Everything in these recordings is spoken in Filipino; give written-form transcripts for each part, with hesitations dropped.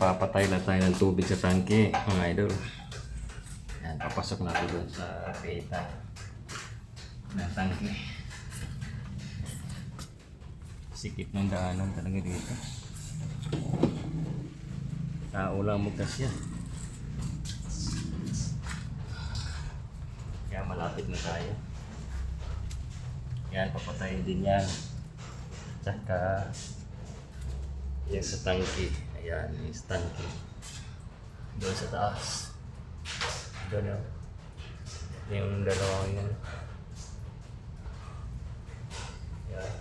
Magpapatay na tayo ng tubig sa tangke, mga idol. Yan, papasok natin doon sa pita ng tangke. Sikip ng daanan talaga dito. Tao lang magkas yan. Kaya malapit na tayo. Yan, papatayin din yan. Tsaka yan sa tangke. Ayan, yung sa tangke. Doon sa taas. Doon yung dalawang yan. Yan.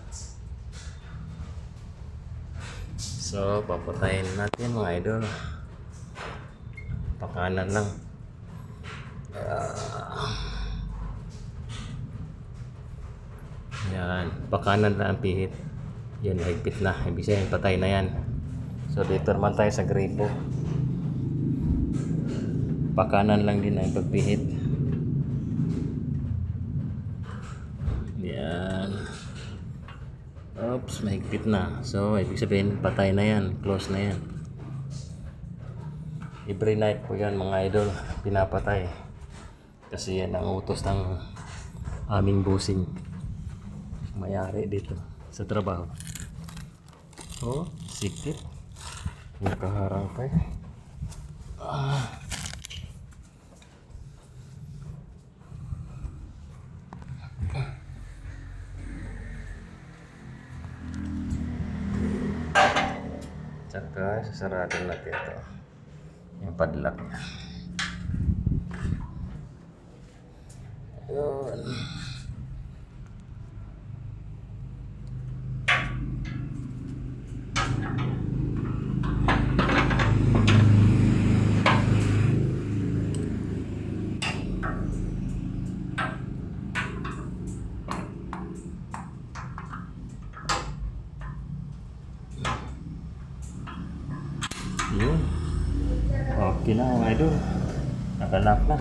So, papatayin natin mga idol. Pakanan lang. Yan, pakanan lang ang pihit. Yan, higpit na. Ibig sabihin, patay na yan. So, dito naman tayo sa gripo. Pakanan lang din ang pagpihit. Yan. Oops, mahigpit na. So, ibig sabihin, patay na yan. Close na yan. Every night po yan mga idol, pinapatay. Kasi yan ang utos ng aming bossing. Mayari dito sa trabaho. Oh, sikip. Nakaharang pa eh. Tsaka sasaratin natin ito. Yung padlock niya. Ayun. Yun. Okay na mga idol. Nakalock na.